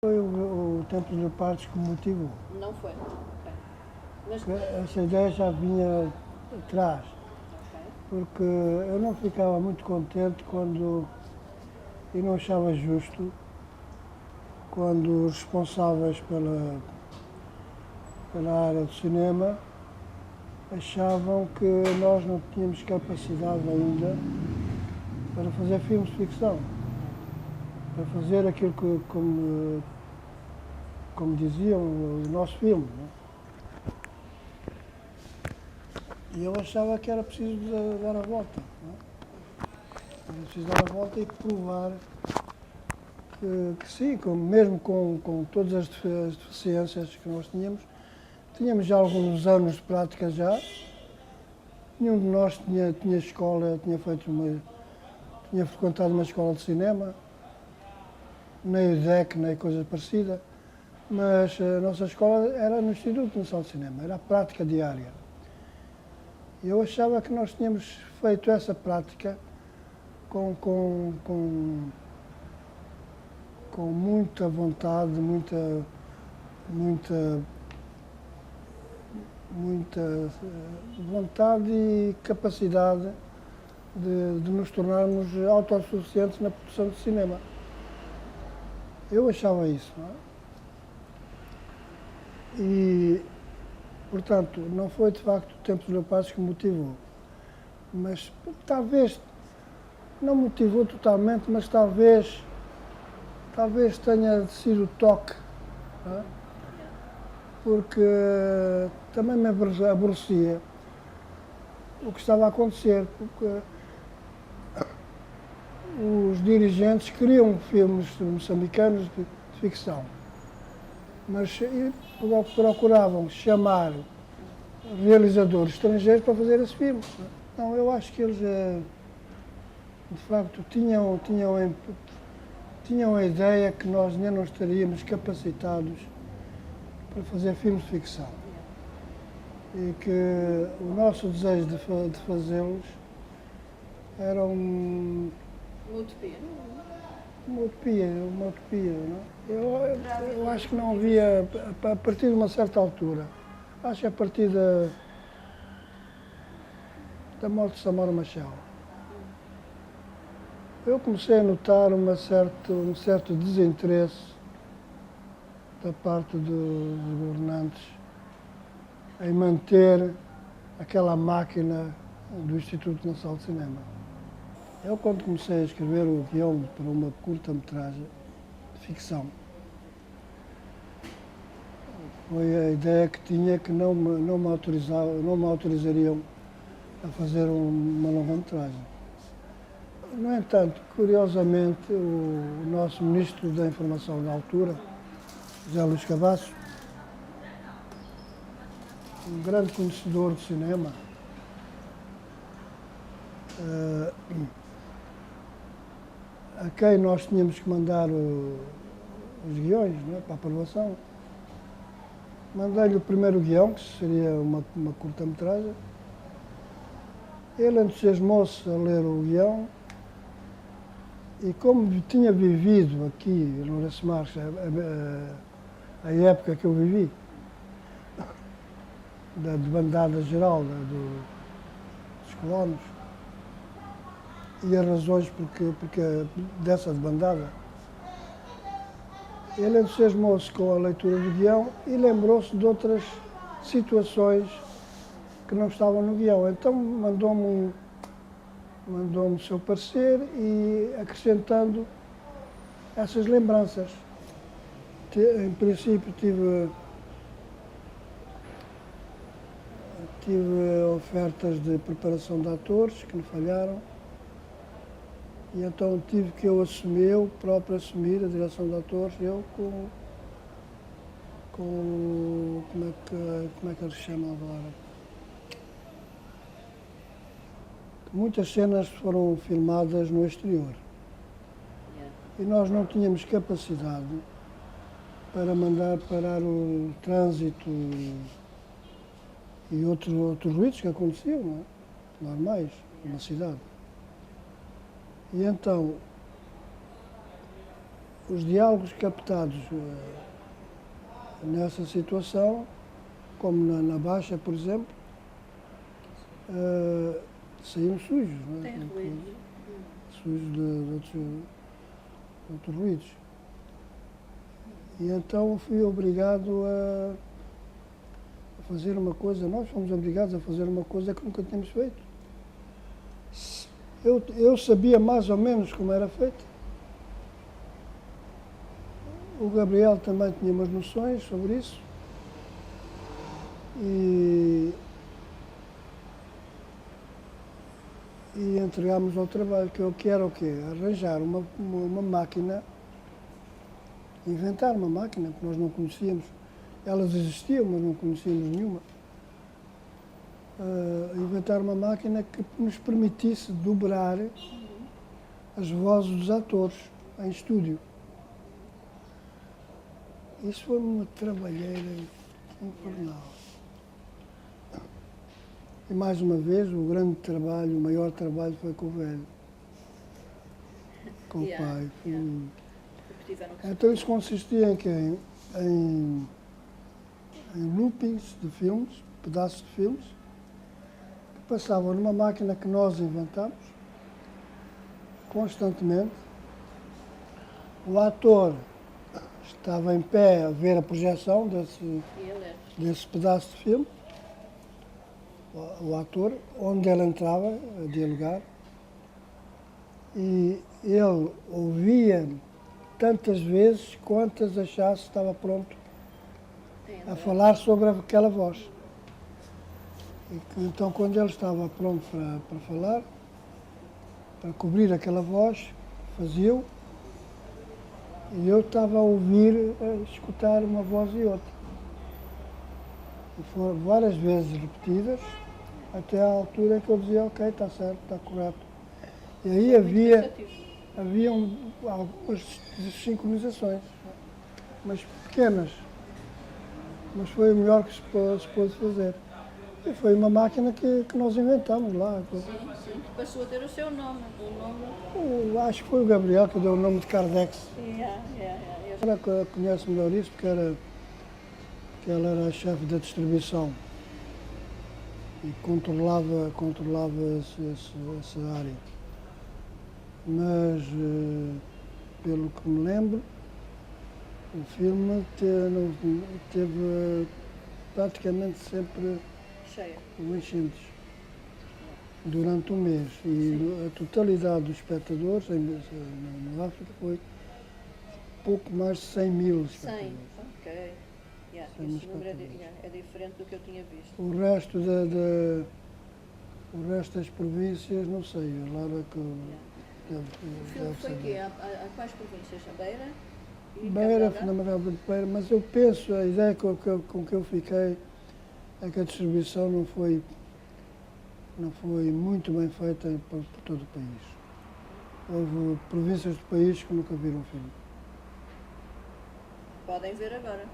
Foi o Templo dos Leopardos que me motivou. Não foi? Ok. Mas, Essa ideia já vinha atrás, ok. porque eu não ficava muito contente quando, e não achava justo, quando os responsáveis pela área do cinema achavam que nós não tínhamos capacidade ainda para fazer filmes de ficção, para fazer aquilo que, como diziam, o nosso filme. Não é? E eu achava que era preciso dar a volta. Não é? Era preciso dar a volta e provar que sim, mesmo com todas as deficiências que nós tínhamos já alguns anos de prática já. Nenhum de nós tinha escola, tinha frequentado uma escola de cinema, nem o DEC, nem coisa parecida, mas a nossa escola era no Instituto Nacional de Cinema, era a prática diária. E eu achava que nós tínhamos feito essa prática com muita vontade, muita vontade e capacidade de nos tornarmos autossuficientes na produção de cinema. Eu achava isso, não é? E, portanto, não foi de facto o Templo dos Leopardos que me motivou, mas talvez, não motivou totalmente, mas talvez tenha sido o toque, não é? Porque também me aborrecia o que estava a acontecer, porque os dirigentes queriam filmes moçambicanos de ficção, mas procuravam chamar realizadores estrangeiros para fazer esses filmes. Não, eu acho que eles, de facto, tinham a ideia que nós ainda não estaríamos capacitados para fazer filmes de ficção. E que o nosso desejo de fazê-los era uma utopia, não é? Eu acho que não havia, a partir de uma certa altura, acho que a partir da morte de Samora Machel, eu comecei a notar um certo desinteresse da parte dos governantes em manter aquela máquina do Instituto Nacional de Cinema. Eu, quando comecei a escrever o guião para uma curta-metragem de ficção, foi a ideia que tinha que não me autorizariam a fazer uma longa-metragem. No entanto, curiosamente, o nosso Ministro da Informação da altura, José Luís Cavasso, um grande conhecedor de cinema, a quem nós tínhamos que mandar os guiões, não é, para aprovação. Mandei-lhe o primeiro guião, que seria uma curta-metragem. Ele entusiasmou-se a ler o guião e, como tinha vivido aqui no Lourenço Marques a época que eu vivi, da debandada geral dos colonos, e as razões porque dessa debandada, ele entusiasmou-se com a leitura do guião e lembrou-se de outras situações que não estavam no guião. Então mandou-me o seu parecer e acrescentando essas lembranças. Em princípio tive ofertas de preparação de atores que me falharam. E então tive que eu próprio assumir a direção de atores, eu com como é que ele se chama agora? Muitas cenas foram filmadas no exterior. E nós não tínhamos capacidade para mandar parar o trânsito e outros ruídos que aconteciam, não é? Normais, na cidade. E então, os diálogos captados nessa situação, como na Baixa, por exemplo, saíam sujos, não é? Tem ruídos. Sujos de outros ruídos. E então fui obrigado a fazer uma coisa, nós fomos obrigados a fazer uma coisa que nunca tínhamos feito. Eu sabia mais ou menos como era feito. O Gabriel também tinha umas noções sobre isso. E entregámos ao trabalho, que era o quê? Arranjar uma máquina, inventar uma máquina que nós não conhecíamos. Elas existiam, mas não conhecíamos nenhuma. Inventar uma máquina que nos permitisse dobrar as vozes dos atores em estúdio. Isso foi uma trabalheira infernal. E mais uma vez, o grande trabalho, o maior trabalho foi com o velho, com o pai. Porque tiveram que Então isso consistia em quê? Em loopings de filmes, pedaços de filmes, que passavam numa máquina que nós inventámos, constantemente. O ator estava em pé a ver a projeção desse pedaço de filme, o ator, onde ele entrava a dialogar, e ele ouvia tantas vezes quantas achasse que estava pronto a falar sobre aquela voz. Então, quando ele estava pronto para falar, para cobrir aquela voz, fazia-o, e eu estava a ouvir, a escutar uma voz e outra. E foram várias vezes repetidas, até à altura que eu dizia, ok, está certo, está correto. E aí havia algumas sincronizações, mas pequenas. Mas foi o melhor que se pôde fazer. E foi uma máquina que nós inventámos lá. Sim, passou a ter o seu nome. Acho que foi o Gabriel que deu o nome de Cardex. Ela Ela conhece melhor isso porque ela era a chefe da distribuição e controlava essa área. Mas, pelo que me lembro, o filme teve praticamente sempre cheia. enchentes durante um mês. E a totalidade dos espectadores na África foi pouco mais de 100 mil 100, espectadores. ok. Esse número é diferente do que eu tinha visto. O resto das províncias, não sei, lá é que O filme foi quê? A quais províncias? A Beira? E Beira, Cabo fundamentalmente Beira, mas eu penso, a ideia com que eu fiquei é que a distribuição não foi muito bem feita por todo o país. Houve províncias do país que nunca viram o filme. Podem ver agora.